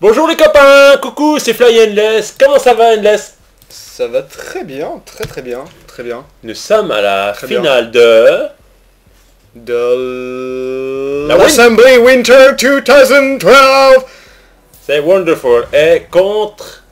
Bonjour les copains, coucou, c'est Fly Endless. Comment ça va Endless? Ça va très bien, très bien. Nous sommes à la Très finale De La l'Assembly Winter 2012. C'est Wonderful. Et contre...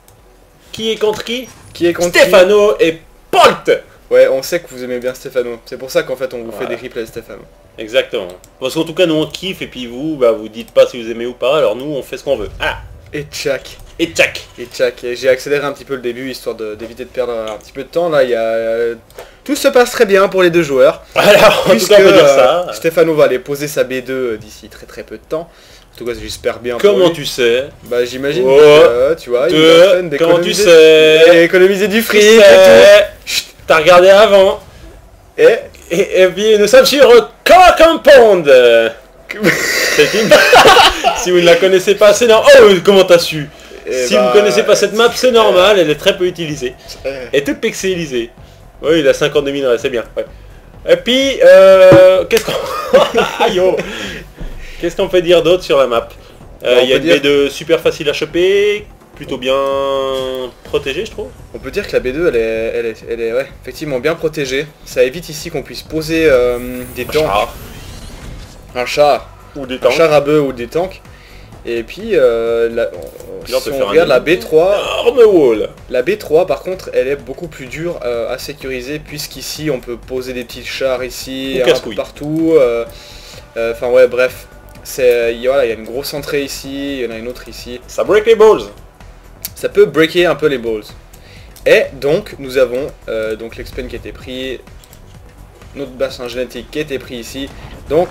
Qui est contre qui? Qui est contre qui? Stefano et Polt. Ouais, on sait que vous aimez bien Stefano. C'est pour ça qu'en fait on vous fait Voilà. des replays de Stefano. Exactement. Parce qu'en tout cas nous on kiffe et puis vous, bah vous dites pas si vous aimez ou pas, alors nous on fait ce qu'on veut. Ah, Et tchac. et tchac. Et tchac. Et j'ai accéléré un petit peu le début histoire d'éviter de perdre un petit peu de temps. Là, il y a... Tout se passe très bien pour les deux joueurs. Alors, en tout Puisque cas on peut dire ça. Stefano va aller poser sa B2 d'ici très peu de temps. En tout cas j'espère bien pour Comment lui. tu sais? Bah j'imagine Oh, que, tu vois, il est en train comment tu d'économiser... sais? économiser du fric Tu et sais, chut, t'as regardé avant. tout. Et... Et puis nous sommes sur Compound. C'est une... Si vous ne la connaissez pas, c'est normal. Oh, comment t'as su? Et Si bah, vous ne connaissez pas cette map, c'est normal, elle est très peu utilisée. Elle est toute pixelisée. Oui, il a 52 000, c'est bien. Ouais. Et puis, qu'est-ce qu'on... Aïe, oh. Qu'est-ce qu'on peut dire d'autre sur la map? Il y a une B2 super facile à choper, plutôt bien protégée, je trouve. On peut dire que la B2 elle est ouais, effectivement bien protégée. Ça évite ici qu'on puisse poser des tanks. Un char. Ou des Un tanks. char à bœuf ou des tanks. Et puis Puis là, on si peut on faire un regarde la ennemi. B3, Arme wall. la B3 par contre elle est beaucoup plus dure à sécuriser puisqu'ici on peut poser des petits chars ici, Ou un peu casse-couilles. partout. Enfin ouais bref. Voilà, il y a une grosse entrée ici, il y en a une autre ici. Ça break les balls. Ça peut breaker un peu les balls. Et donc nous avons donc l'expen qui a été pris, notre bassin génétique qui a été pris ici. Donc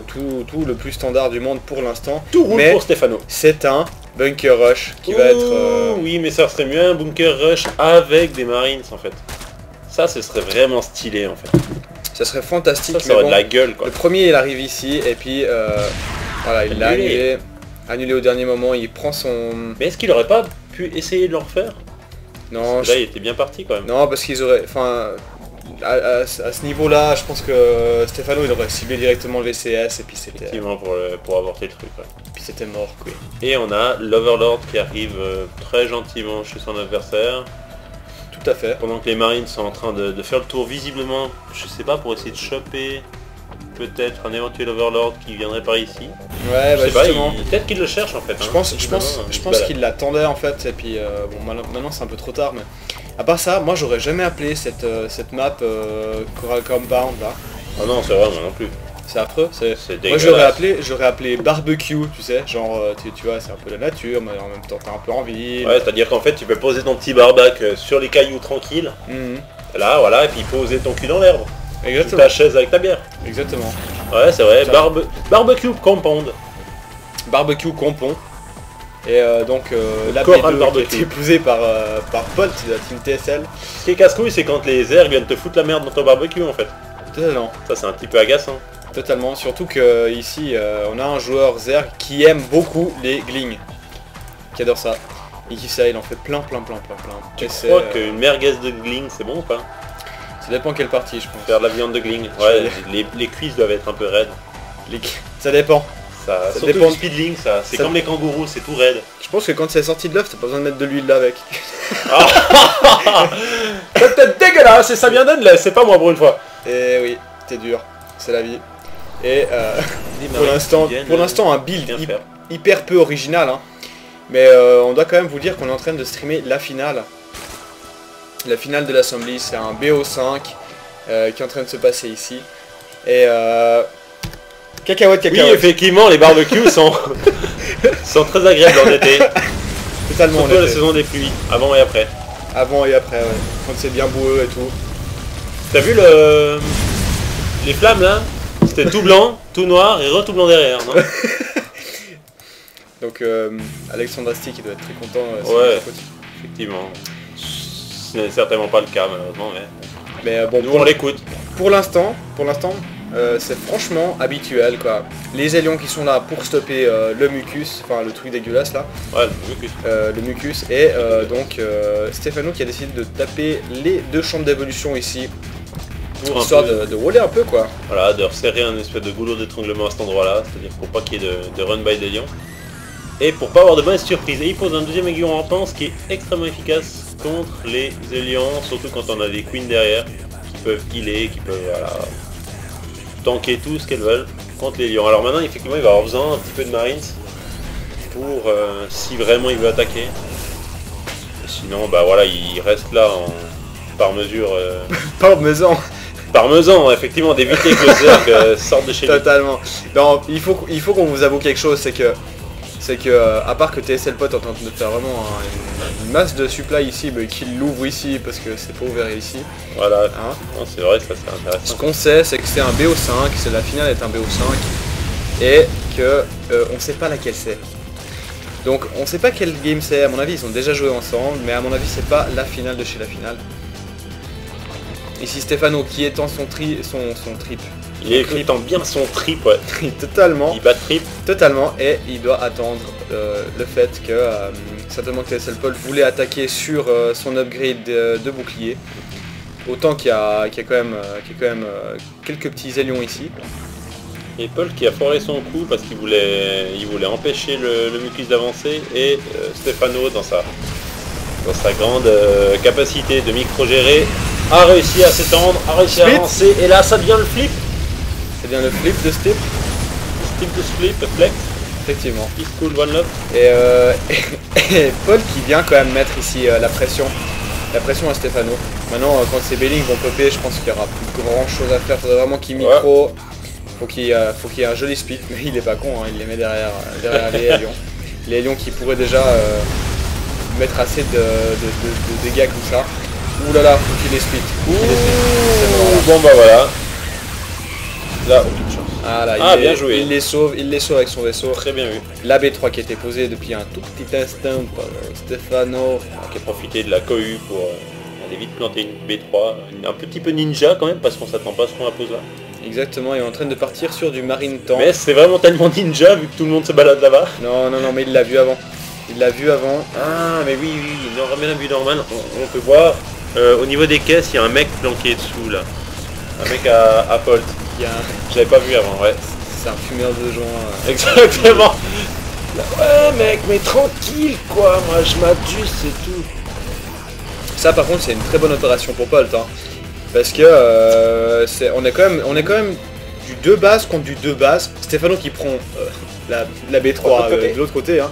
tout le plus standard du monde pour l'instant. Tout roule Mais pour Stefano. c'est un bunker rush qui va être... Oui, mais ça serait mieux un bunker rush avec des marines en fait. Ça, ce serait vraiment stylé en fait. Ça serait fantastique. Ça mais aurait bon, de la gueule quoi. le premier il arrive ici et puis voilà, il l'a Annulé. annulé au dernier moment, il prend son... Mais est-ce qu'il aurait pas pu essayer de le refaire? Non, Là, il était bien parti quand même. non parce qu'ils auraient... Enfin, à ce niveau-là, je pense que Stefano il aurait ciblé directement le VCS et puis c'était... Effectivement, pour avorter le truc. Ouais. Puis c'était mort quoi. Et on a l'Overlord qui arrive très gentiment chez son adversaire. Tout à fait. Pendant que les marines sont en train de faire le tour visiblement, je sais pas, pour essayer de choper peut-être un éventuel Overlord qui viendrait par ici. Ouais, Je bah sais pas, justement. peut-être qu'il le cherche en fait. Je hein. pense Voilà. qu'il l'attendait en fait, et puis bon maintenant c'est un peu trop tard, mais à part ça, moi j'aurais jamais appelé cette map Coral Compound là. Ah non, c'est vrai, moi non plus. C'est affreux, C'est moi dégueulasse. j'aurais appelé barbecue, tu sais, genre tu vois c'est un peu la nature, mais en même temps t'as un peu envie. Ouais, c'est-à-dire qu'en fait tu peux poser ton petit barbac sur les cailloux tranquille, Mhm. là voilà, et puis poser ton cul dans l'herbe. Sous Exactement, ta chaise avec ta bière. exactement. Ouais, c'est vrai, Ça. barbecue compound. Barbecue Compon. Et donc la Coral B2 qui a barbecue. été épousée par Polt de la team TSL. Ce qui est casse-couille, c'est quand les airs viennent te foutre la merde dans ton barbecue en fait. Totalement. Ça c'est un petit peu agaçant. Totalement, surtout que ici on a un joueur Zerg qui aime beaucoup les glings, qui adore ça, et qui sait, il en fait plein. Tu Et c'est, crois qu'une merguez de gling c'est bon ou pas? ça dépend quelle partie je pense. Faire de la viande de gling, ouais, les cuisses doivent être un peu raides. Ça dépend. Ça surtout dépend. du speedling, ça, c'est Ça- comme les kangourous, c'est tout raide. Je pense que quand c'est sorti de l'œuf, t'as pas besoin de mettre de l'huile là avec. C'est peut-être dégueulasse, et ça vient d'Endless, c'est pas moi pour une fois. Et oui, t'es dur, c'est la vie. Et Des pour marines l'instant un build bien faire. hyper peu original, hein. Mais on doit quand même vous dire qu'on est en train de streamer la finale. La finale de l'Assembly, c'est un BO5 qui est en train de se passer ici. Et cacahuète. Oui, effectivement, les barbecues sont, sont très agréables en été. Totalement Surtout en la été. saison des pluies, avant et après. Avant et après, ouais. Quand c'est bien boueux et tout. T'as vu les flammes là? C'était tout blanc, tout noir et tout blanc derrière, non? Donc Alexandre Asti qui doit être très content. Ouais. Effectivement. Ce n'est certainement pas le cas malheureusement, mais Mais bon, nous on l'écoute. pour l'instant, c'est franchement habituel quoi. Les aliens qui sont là pour stopper le mucus, enfin le truc dégueulasse là, Ouais, le mucus, et donc Stefano qui a décidé de taper les deux chambres d'évolution ici, pour un histoire peu, de rouler un peu quoi. voilà, de resserrer un espèce de goulot d'étranglement à cet endroit là, c'est-à-dire pour pas qu'il y ait de run by des lions. Et pour pas avoir de mauvaises surprises. Et il pose un deuxième aiguillon rampant, ce qui est extrêmement efficace contre les Élians, surtout quand on a des queens derrière, qui peuvent healer, qui peuvent voilà, tanker tout ce qu'elles veulent contre les lions. Alors maintenant effectivement il va avoir besoin un petit peu de marines pour si vraiment il veut attaquer. Et sinon bah voilà il reste là par mesure. Parmesan effectivement d'éviter que le Zerg sorte de chez lui. Totalement. Non, il faut qu'on vous avoue quelque chose, c'est que à part que TSL Pot est en train de faire vraiment une masse de supply ici, mais qu'il l'ouvre ici parce que c'est pas ouvert ici. Voilà, hein, c'est vrai, ça c'est intéressant. Ce qu'on sait, c'est que c'est un BO5, c'est la finale est un BO5, et que on sait pas laquelle c'est. Donc on sait pas quel game c'est, à mon avis ils ont déjà joué ensemble, mais à mon avis c'est pas la finale de chez la finale. Ici Stefano qui étend son trip. Il étend bien son trip, ouais. Totalement. Il bat trip. Totalement, et il doit attendre le fait que certainement que TSL Paul voulait attaquer sur son upgrade de bouclier. Autant qu'il y a quand même quelques petits ailions ici. Et Paul qui a foiré son coup parce qu'il voulait empêcher le Mucus d'avancer, et Stefano dans sa grande capacité de micro-gérer a réussi à s'étendre, a réussi à avancer, et là ça devient le flip. C'est bien le flip de Stip. Stip de split, le flex. Effectivement. Is cool, one love. Et Paul qui vient quand même mettre ici la pression à Stefano. Maintenant quand ces Bellings vont popper, je pense qu'il n'y aura plus grand chose à faire, il faudrait vraiment qu'il micro. Faut qu'il y ait un joli split, mais il est pas con, hein, il les met derrière les lions. Les lions qui pourraient déjà mettre assez de dégâts comme ça. Ouh là là, faut qu'il les split. Bon bah voilà. Là, aucune chance. Ah là, bien joué. Il les sauve avec son vaisseau. Très bien vu. La B3 qui était posée depuis un tout petit instant par Stefano. Qui a profité de la cohue pour aller vite planter une B3. Un petit peu ninja quand même, parce qu'on s'attend pas à ce qu'on la pose là. Exactement, il est en train de partir sur du marine tank. Mais c'est vraiment tellement ninja vu que tout le monde se balade là-bas. Non, mais il l'a vu avant. Ah mais oui, il en remet la vue normale. On peut voir au niveau des caisses, il y a un mec planqué dessous là. Un mec à Polt. J'avais pas vu avant, ouais. C'est un fumeur de joint. Exactement. Ouais mec, mais tranquille quoi, moi je m'abuse, c'est tout. Ça par contre c'est une très bonne opération pour Polt, hein. Parce que on est quand même du 2 bases contre du 2 bases. Stefano qui prend la B3 de l'autre côté, hein.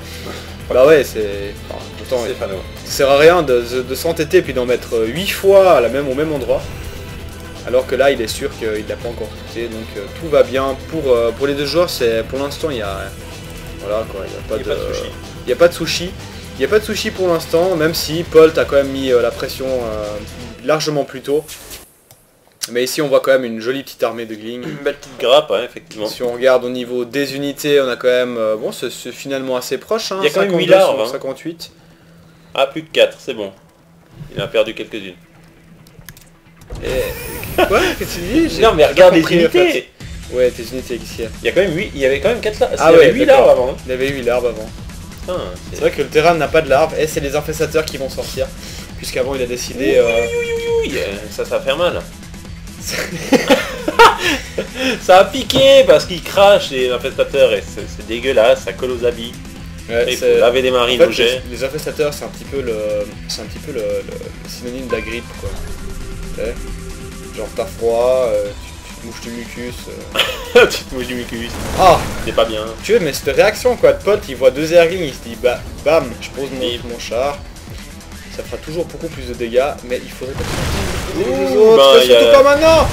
Bah ouais, c'est... Enfin, ça sert à rien de s'entêter puis d'en mettre 8 fois au même endroit. Alors que là il est sûr qu'il l'a pas encore touché, donc tout va bien pour les deux joueurs. Pour l'instant il y a... Voilà quoi, il n'y a pas de sushi. Il n'y a pas de sushi pour l'instant, même si Polt a quand même mis la pression largement plus tôt. Mais ici on voit quand même une jolie petite armée de Gling. Une belle petite grappe, hein, effectivement. Si on regarde au niveau des unités, on a quand même... bon, c'est finalement assez proche, hein, il y a quand même 8 larves, hein. 58. Ah, plus que 4, c'est bon. Il a perdu quelques-unes. Quoi? Qu'est-ce que tu dis? Non mais regarde les unités en fait. Ouais, tes unités ici. Il y a quand même 8, il y avait quand même 4 larves. Ah il y ouais, avait 8 larves avant. Hein. Il y avait 8 larves avant. C'est vrai que le terrain n'a pas de larves, et c'est les infestateurs qui vont sortir. Puisqu'avant il a décidé... Ça va faire mal. Ça a piqué parce qu'il crache les infestateurs et c'est dégueulasse, ça colle aux habits. Ouais, il faut laver des marines en au jet. Les infestateurs c'est un petit peu le synonyme de la grippe quoi. Ouais. Genre t'as froid, tu te mouches du mucus. Tu te mouches du mucus. Ah, c'est pas bien. Tu vois mais cette réaction quoi de Polt, il voit 2 airlings, il se dit bah bam, je pose mon char. Ça fera toujours beaucoup plus de dégâts, mais il faudrait pas les autres, surtout pas maintenant.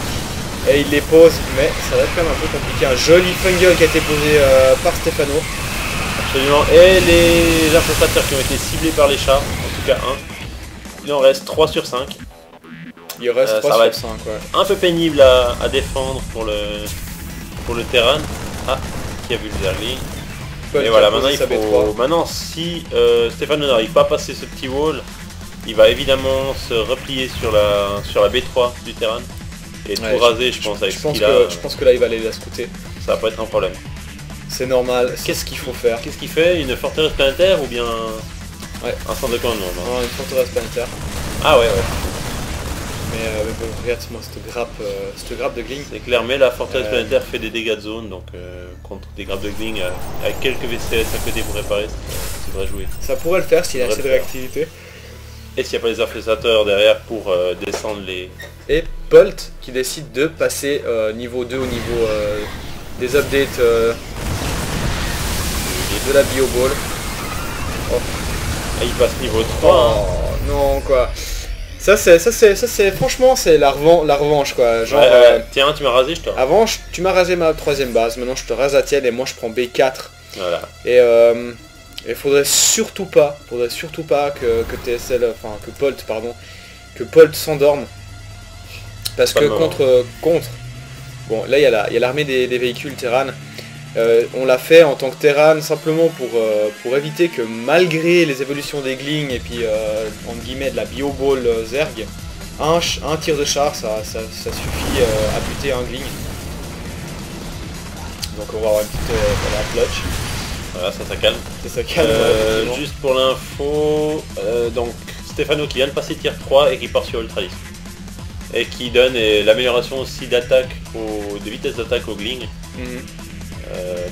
Et il les pose, mais ça va être quand même un peu compliqué. Un joli fungal qui a été posé par Stefano. Absolument, et les infestateurs qui ont été ciblés par les chars, en tout cas un. Il en reste 3 sur 5. Il reste 3 sur 5, ouais. Un peu pénible à défendre pour le terrain. Ah, qui a vu le Zergling. Et voilà, maintenant il faut... Maintenant si Stefano n'arrive pas à passer ce petit wall, il va évidemment se replier sur la B3 du terrain et tout raser, je pense, avec ce qu'il a. Je pense que là il va aller la scouter. Ça va pas être un problème. C'est normal. Qu'est-ce qu'il faut faire? Qu'est-ce qu'il fait? Une forteresse planétaire ou bien un centre de commandement? Non, une forteresse planétaire. Ah ouais. Mais bon, regarde-moi cette grappe de Gling. C'est clair, mais la forteresse planétaire fait des dégâts de zone, donc contre des grappes de Gling, avec quelques VCS à côté pour réparer, ça devrait jouer. Ça pourrait le faire s'il a assez de réactivité. Et s'il n'y a pas les infesteurs derrière pour descendre les... Et Bolt qui décide de passer niveau 2 au niveau des updates de la Bio-Ball. Oh. Et il passe niveau 3. Oh non quoi. Ça c'est franchement c'est la revanche quoi. Genre, tiens, tu m'as rasé, je te rase. Avant tu m'as rasé ma troisième base, maintenant je te rase la tienne et moi je prends B4. Voilà. Et il faudrait surtout pas que TSL, enfin que Bolt pardon, que Bolt s'endorme. Parce que contre. Bon là il y a l'armée des véhicules Terran. On l'a fait en tant que Terran simplement pour éviter que malgré les évolutions des Gling et puis entre guillemets de la Bio-Ball Zerg, un tir de char ça suffit à buter un Gling. Donc on va avoir une petite clutch. Voilà, ça calme. Ça calme. Juste pour l'info, donc Stefano qui vient de passer tier 3 et qui part sur Ultralis. Et qui donne l'amélioration aussi d'attaque, de vitesse d'attaque au Gling.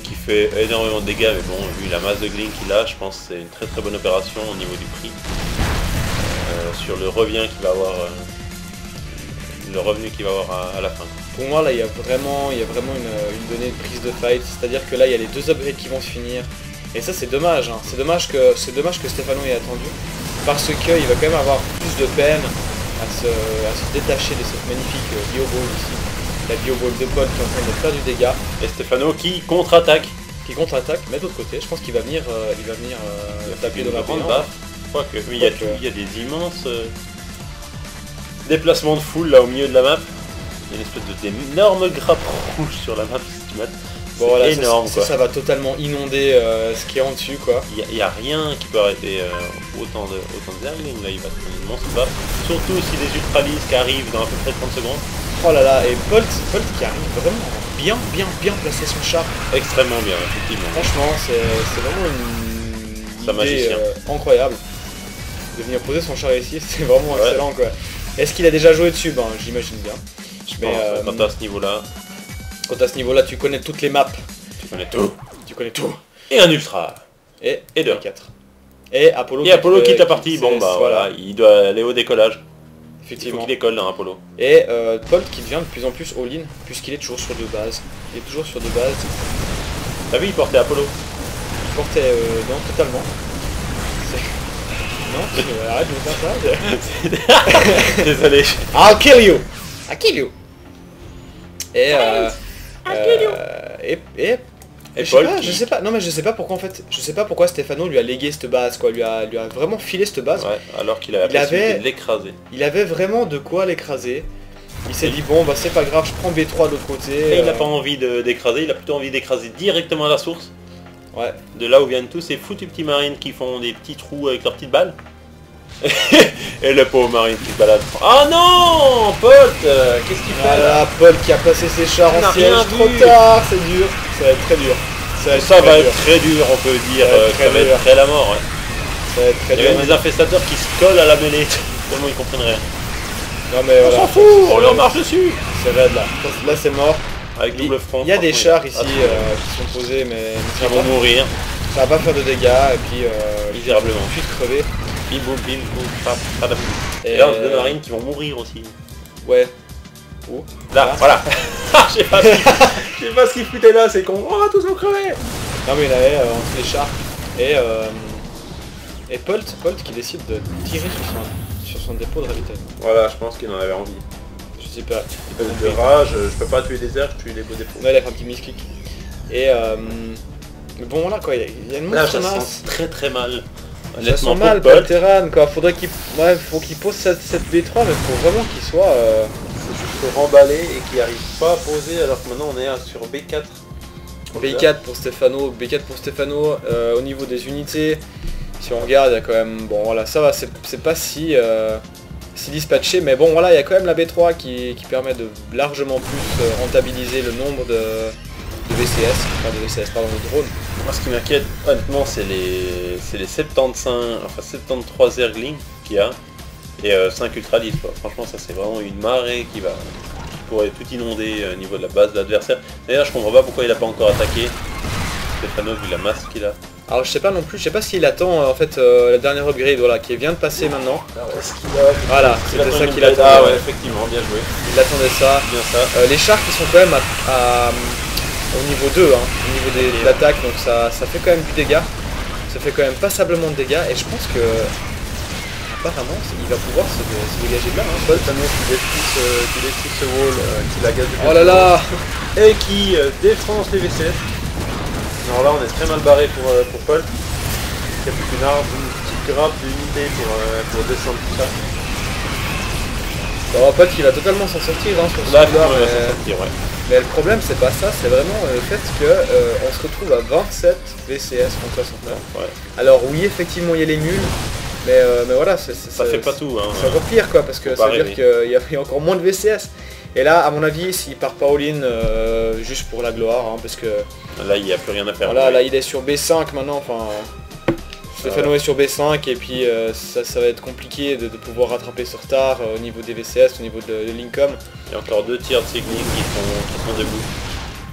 Qui fait énormément de dégâts, mais bon, vu la masse de Gling qu'il a, je pense que c'est une très très bonne opération au niveau du prix. Sur le revient qu'il va avoir, le revenu qu'il va avoir à la fin. Pour moi là il y a vraiment une donnée de prise de fight, c'est-à-dire que là il y a les deux upgrades qui vont se finir. Et ça c'est dommage, hein. C'est dommage que Stefano ait attendu, parce qu'il va quand même avoir plus de peine à se détacher de cette magnifique Bio-Ball ici. La Bio-Ball de Paul qui est en train de faire du dégât. Et Stefano qui contre-attaque. Mais d'autre côté, je pense qu'il va venir, taper dans la grande baffe. Je crois qu'il y a des immenses déplacements de foule là au milieu de la map. Il y a une espèce d'énorme grappe rouge sur la map si tu mates. Bon, voilà, énorme quoi. Ça va totalement inonder ce qui est en dessus quoi. Il n'y a rien qui peut arrêter autant de Zergling. Là il va prendre une monstre baffe. Surtout si des Ultralis qui arrivent dans à peu près 30 secondes. Oh là là, et Bolt qui arrive vraiment bien placer son char. Extrêmement bien, effectivement. Franchement, c'est vraiment une idée incroyable. De venir poser son char ici, c'est vraiment excellent quoi. Est-ce qu'il a déjà joué dessus? Ben j'imagine bien. Mais quand à ce niveau-là... Quand à ce niveau-là, tu connais toutes les maps. Tu connais tout. Et un ultra. Et deux. 4. Et Apollo quitte la partie. Bon bah voilà, il doit aller au décollage. Effectivement. Il faut qu'il décolle dans Apollo. Et Bolt qui devient de plus en plus all-in, puisqu'il est toujours sur deux bases. T'as vu, il portait Apollo? Il portait... non, totalement. Non, arrête de faire ça. Désolé. I'll kill you. Et je sais pas, non mais je sais pas pourquoi en fait, je sais pas pourquoi Stefano lui a légué cette base quoi, lui a vraiment filé cette base. Ouais, alors qu'il avait la possibilité de l'écraser. Il avait vraiment de quoi l'écraser. Il s'est dit bon bah c'est pas grave, je prends B3 de l'autre côté. Et il n'a pas envie d'écraser, il a plutôt envie d'écraser directement à la source. Ouais. De là où viennent tous ces foutus petits marines qui font des petits trous avec leurs petites balles. Et le pauvre marine qui se balade. Oh non, Bolt, qu'est-ce qu'il fait là? Bolt qui a placé ses chars en siège trop tard, c'est dur. Ça va être très dur. Ça va être très dur, on peut dire. Ça va être très la mort. Ouais. Ça va être très dur. Il y a des infestateurs qui se collent à la mêlée. Tellement ils comprennent rien. Non mais voilà. On s'en fout, on leur marche dessus. C'est raide là. Là c'est mort. Avec double front. Il y a des chars ici qui sont posés mais ils vont mourir. Ça va pas faire de dégâts et puis misérablement. Puis crever. Bim boum bim boum. Et là on a deux marines qui vont mourir aussi. Ouais. Où? Là, voilà. Je sais pas ce qu'il foutait là, c'est qu'on va tous en crever. Non mais il avait entre les chars. Et Bolt qui décide de tirer sur son dépôt de ravitaillement. Voilà, je pense qu'il en avait envie. Je sais pas. De rage, je peux pas tuer des airs, je tue les beaux dépôts. Ouais, il a fait un petit misclic. Et bon voilà quoi, il y a une monstre masse. Ça sent très très mal. Ça sent mal pour le Terran quoi, faudrait qu'il faut qu'il pose cette B3 mais faut vraiment qu'il soit... Faut juste se remballer et qu'il arrive pas à poser alors que maintenant on est sur B4. B4 pour Stefano, au niveau des unités, si on regarde il y a quand même... Bon voilà, ça va, c'est pas si dispatché, mais bon voilà, il y a quand même la B3 qui permet de largement plus rentabiliser le nombre de drones. Moi ce qui m'inquiète honnêtement c'est les 73 Zergling qu'il y a Et 5 Ultra 10 quoi. Franchement ça c'est vraiment une marée qui pourrait tout inonder au niveau de la base de l'adversaire. D'ailleurs je comprends pas pourquoi il a pas encore attaqué. Stefano vu la masse qu'il a. Alors je sais pas non plus, je sais pas s'il attend en fait la dernière upgrade voilà, qui vient de passer maintenant. Voilà, c'était ça qu'il attendait. Ah ouais, effectivement, bien joué. Il attendait ça. Bien ça. Les chars qui sont quand même au niveau 2, hein, au niveau de l'attaque, donc ça fait quand même du dégât. Ça fait quand même passablement de dégâts et je pense que apparemment il va pouvoir se dégager de là. Hein, Stefano qui détruit ce wall, qui la gaze de oh là là. Et qui défonce les VCS. Alors là on est très mal barré pour Paul. Il n'y a plus qu'une arme, une petite grappe d'unité pour descendre tout ça. Bon, Paul qui va totalement s'en sortir hein, sur ce là, coup-là, ouais. Mais le problème c'est pas ça, c'est vraiment le fait que on se retrouve à 27 VCS contre 69. Ouais. Alors oui effectivement il y a les nuls, mais voilà, ça fait pas tout. Hein, c'est encore pire quoi, parce que ça veut dire qu'il y a encore moins de VCS. Et là à mon avis s'il part pas all-in juste pour la gloire, hein, parce que là il n'y a plus rien à faire. Voilà, là il est sur B5 maintenant, enfin Stefano est sur B5 et puis ça va être compliqué de pouvoir rattraper ce retard au niveau des VCS, au niveau de l'Incom. Il y a encore 2 tirs de Signy qui sont debout,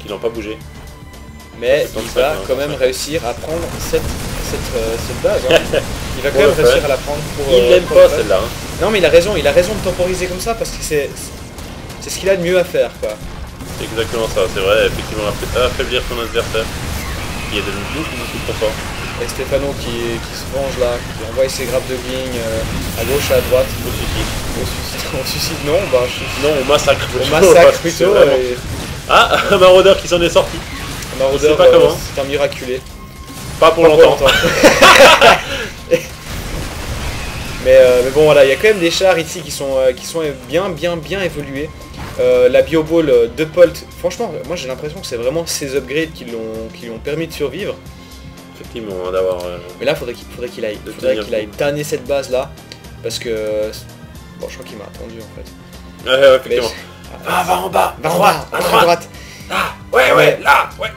qui n'ont pas bougé. Mais il va quand même réussir à prendre cette base. Hein. Il va quand même réussir à la prendre pour... il l'aime pas celle-là. Hein. Non mais il a raison de temporiser comme ça parce que c'est ce qu'il a de mieux à faire quoi. C'est exactement ça, c'est vrai, effectivement, affaiblir son adversaire, qui est devenu beaucoup trop fort. Et Stefano qui se venge là, qui envoie ses grappes de gling à gauche et à droite. Au suicide. Au suicide non, bah non, au massacre. Au massacre plutôt. Et... Ah, un maraudeur qui s'en est sorti. Un maraudeur, c'est un miraculé. Pas pour longtemps. Mais bon voilà, il y a quand même des chars ici qui sont bien évolués. La bioball de Polt, franchement, moi j'ai l'impression que c'est vraiment ces upgrades qui lui ont permis de survivre. Effectivement, d'avoir... Mais là, faudrait qu'il aille tanner cette base là, parce que... Bon, je crois qu'il m'a attendu en fait. Ouais, effectivement. Va en bas, va à droite. Ah, ouais, là, ouais.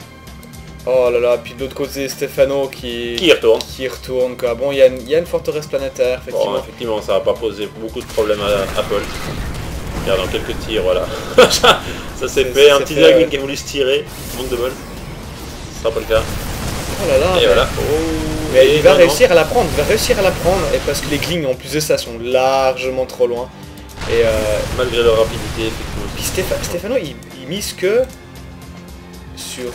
Oh là là, puis de l'autre côté, Stefano qui retourne quoi. Bon, il y a une forteresse planétaire, effectivement. Bon, effectivement, ça va pas poser beaucoup de problèmes à Paul. Regarde, dans quelques tirs, voilà. ça s'est fait, un petit diagonal qui a voulu se tirer, manque de bol. Ce sera pas le cas. Oh là là, et voilà. Mais il va réussir à la prendre, et parce que les glings en plus de ça sont largement trop loin. Et malgré leur rapidité, effectivement. Puis Stefano il mise que sur...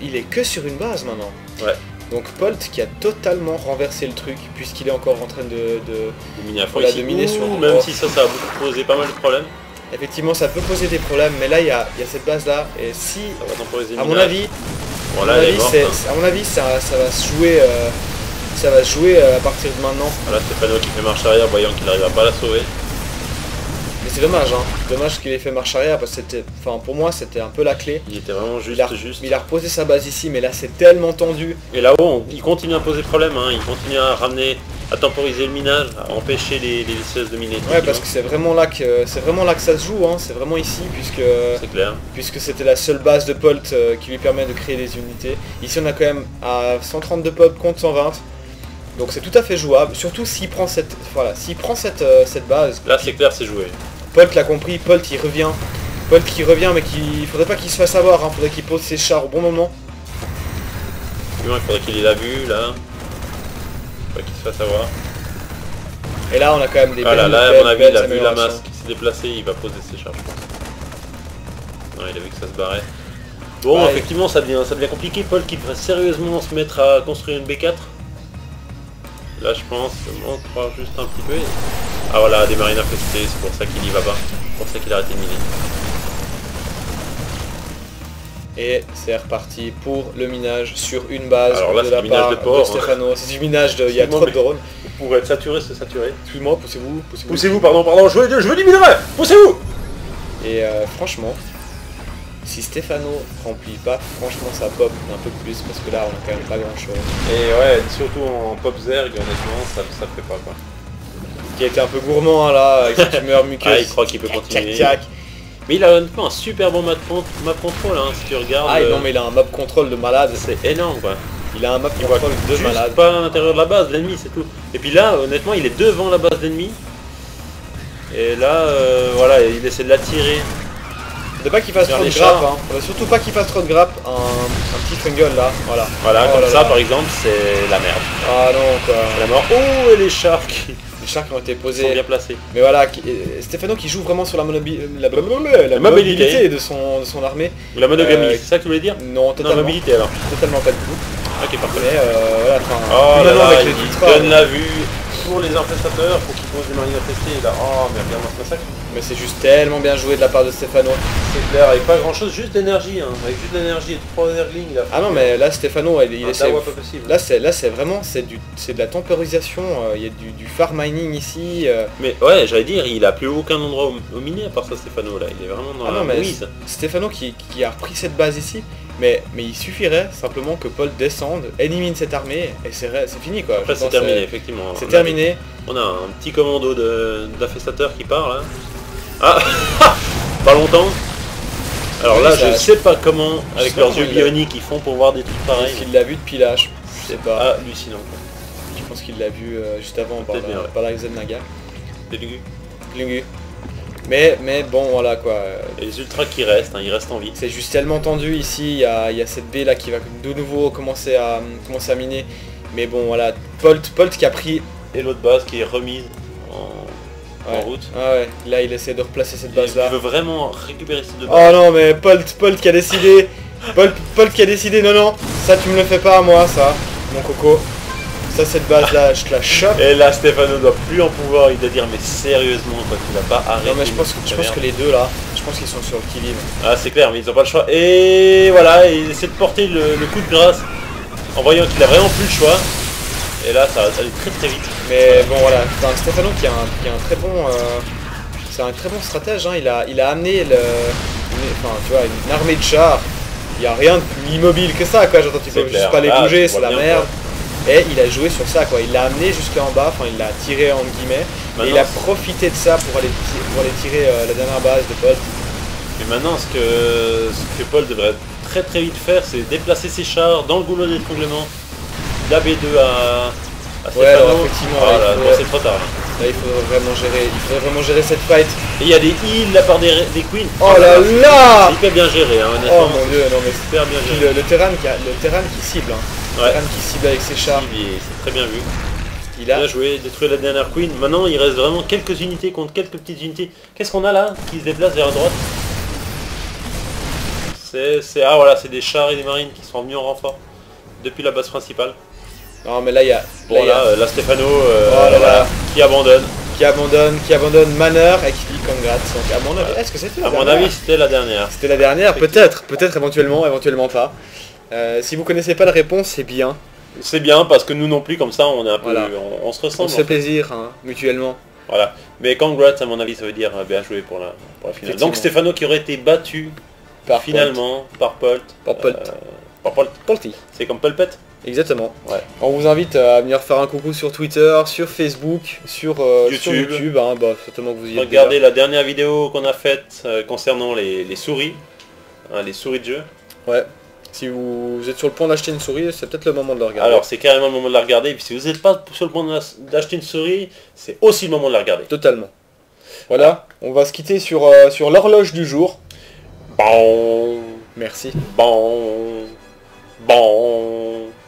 Il est que sur une base maintenant. Ouais. Donc Polt qui a totalement renversé le truc puisqu'il est encore en train de miner sur... Même si ça a beaucoup posé pas mal de problèmes. Effectivement ça peut poser des problèmes, mais là il y a cette base là et si... Ça va temporiser à mon avis, voilà, à mon avis ça va se jouer... ça va se jouer à partir de maintenant. Voilà Stefano qui fait marche arrière voyant qu'il n'arrivera pas à la sauver. Mais c'est dommage, hein. Dommage qu'il ait fait marche arrière parce que pour moi c'était un peu la clé. Il était vraiment juste. Il a reposé sa base ici, mais là c'est tellement tendu. Et là-haut, il continue à poser problème, hein. Il continue à ramener, à temporiser le minage, à empêcher les VCS de miner. Ouais, parce que c'est vraiment là que ça se joue, hein. C'est vraiment ici c'est clair. Puisque c'était la seule base de Polt qui lui permet de créer des unités. Ici on a quand même à 132 pop contre 120. Donc c'est tout à fait jouable, surtout s'il prend cette base. Là c'est clair, c'est joué. Polt l'a compris, Polt qui revient, mais il faudrait pas qu'il se fasse avoir, hein. Faudrait qu'il pose ses chars au bon moment. Il faudrait qu'il ait la vue là. Faut pas qu'il se fasse avoir. Et là on a quand même des là à mon avis il a vu la masse qui s'est déplacée, il va poser ses chars je pense. Non, il a vu que ça se barrait. Bon ouais, effectivement ça devient compliqué. Polt qui devrait sérieusement se mettre à construire une B4. Là je pense, on croit juste un petit peu. Ah voilà, des marines infestées, c'est pour ça qu'il y va pas. C'est pour ça qu'il a arrêté de miner. Et c'est reparti pour le minage sur une base. Alors là c'est du minage de port. Stefano. C'est du minage de... Il y a trop de drones. Pour être saturé, c'est saturé. Excuse-moi, poussez-vous. Poussez-vous, pardon, je veux du minerai. Poussez-vous. Et franchement, si Stefano remplit pas, franchement ça pop un peu plus parce que là on a quand même pas grand chose. Et ouais, surtout en pop zerg, honnêtement, ça fait pas quoi. Qui a été un peu gourmand hein, là, avec cette humeur muqueuse. Ah, il croit qu'il peut continuer. Mais il a honnêtement un super bon map control, hein, si tu regardes. Ah non mais il a un map control de malade. C'est énorme quoi. Il a un map control de malade. Pas à l'intérieur de la base, l'ennemi c'est tout. Et puis là, honnêtement, il est devant la base d'ennemi. Et là, voilà, il essaie de l'attirer. Faudrait pas qu'il fasse trop de grappe, hein. Faudrait surtout pas qu'il fasse trop de grappe. Un petit fungal là, voilà. Voilà, comme ça par exemple, c'est la merde. Ah non, quoi. C'est la mort. Oh, et les chars qui... Les chars qui ont été posés. Sont bien placés. Mais voilà, Stefano qui joue vraiment sur la mobilité de son armée. Ou la monogamie, c'est ça que tu voulais dire? Non, totalement. Non, mobilité alors. Totalement pas du tout. Ok, parfait. Mais voilà, enfin... Oh là là, il donne la vue pour les infestateurs, pour qu'ils posent des marines infestées. Là, oh, mais regarde-moi ce massacre. Mais c'est juste tellement bien joué de la part de Stefano. C'est clair, avec pas grand chose, juste d'énergie, hein. Avec juste de l'énergie et 3 Erling. Ah non, mais là Stefano, il essaie. Pas possible. Là c'est vraiment c'est de la temporisation. Il y a du farm mining ici. Mais ouais, j'allais dire, il a plus aucun endroit au miner à part ça, Stefano là. Il est vraiment dans la mise. Stefano qui a repris cette base ici. Mais il suffirait simplement que Paul descende, élimine cette armée et c'est fini quoi. Après c'est terminé effectivement. C'est terminé. On a un petit commando d'infestateurs qui part là. Ah pas longtemps. Alors là je sais pas comment avec leurs yeux bioniques ils font pour voir des trucs pareils. Est-ce qu'il l'a vu depuis l'âge? Je sais pas. Hallucinant. Je pense qu'il l'a vu juste avant par la Naga. Lungu. Mais bon voilà quoi. Et les ultras qui restent, hein, ils restent en vie. C'est juste tellement tendu ici, il y a cette baie là qui va de nouveau commencer à miner. Mais bon voilà, Polt qui a pris... Et l'autre base qui est remise en route. Ah ouais, là il essaie de replacer cette base là. Il veut vraiment récupérer ces deux bases. Oh non mais Polt qui a décidé... Polt qui a décidé, non, ça tu me le fais pas à moi ça, mon coco. Ça cette base là, je te la chope. Et là Stefano doit plus en pouvoir, il doit dire mais sérieusement quoi, tu vas pas arrêter. Non mais je pense que les deux là, je pense qu'ils sont sur le qui-vive. Ah c'est clair, mais ils ont pas le choix. Et voilà, il essaie de porter le coup de grâce en voyant qu'il a vraiment plus le choix. Et là ça va aller très vite. Mais bon voilà, Stefano qui a un très bon... c'est un très bon stratège, hein. Il a amené une armée de chars. Il n'y a rien de plus immobile que ça quoi, j'entends, tu peux juste pas les bouger, c'est la merde. Et il a joué sur ça quoi, il l'a amené jusqu'en bas, enfin il l'a tiré entre guillemets, et il a profité de ça pour aller tirer la dernière base de Paul. Mais maintenant ce que Paul devrait très vite faire, c'est déplacer ses chars dans le goulot d'étranglement, la B2 à Stefano. Ouais alors effectivement, c'est trop tard. Là il faudrait vraiment gérer cette fight. Et il y a des heals de la part des queens. Oh là là, c'est hyper bien géré hein, honnêtement. Oh mon dieu, non mais super bien géré. Le terrain qui cible, hein. Qui cible avec ses chars. C'est très bien vu. Il a bien joué, détruit la dernière queen. Maintenant il reste vraiment quelques unités contre quelques petites unités. Qu'est-ce qu'on a là qui se déplace vers la droite? Ah voilà, c'est des chars et des marines qui sont venus en renfort depuis la base principale. Non mais là il y a... Bon là Stefano qui abandonne Manor et qui dit congrats. Donc à mon avis, est-ce que c'était la dernière? À mon avis c'était la dernière. C'était la dernière, peut-être éventuellement pas. Si vous connaissez pas la réponse, c'est bien. C'est bien parce que nous non plus, comme ça on est un peu, on se ressemble. On se fait plaisir hein, mutuellement. Voilà. Mais congrats à mon avis ça veut dire bien joué pour la finale. Donc Stefano qui aurait été battu finalement par Polt. Polty. C'est comme Pulpet. Exactement. Ouais. On vous invite à venir faire un coucou sur Twitter, sur Facebook, sur YouTube. Hein, certainement que vous y êtes. Regardez la dernière vidéo qu'on a faite concernant les souris. Hein, les souris de jeu. Ouais. Si vous êtes sur le point d'acheter une souris, c'est peut-être le moment de la regarder. Alors c'est carrément le moment de la regarder. Et puis si vous n'êtes pas sur le point d'acheter une souris, c'est aussi le moment de la regarder. Totalement. Voilà. On va se quitter sur l'horloge du jour. Bon. Merci. Bon.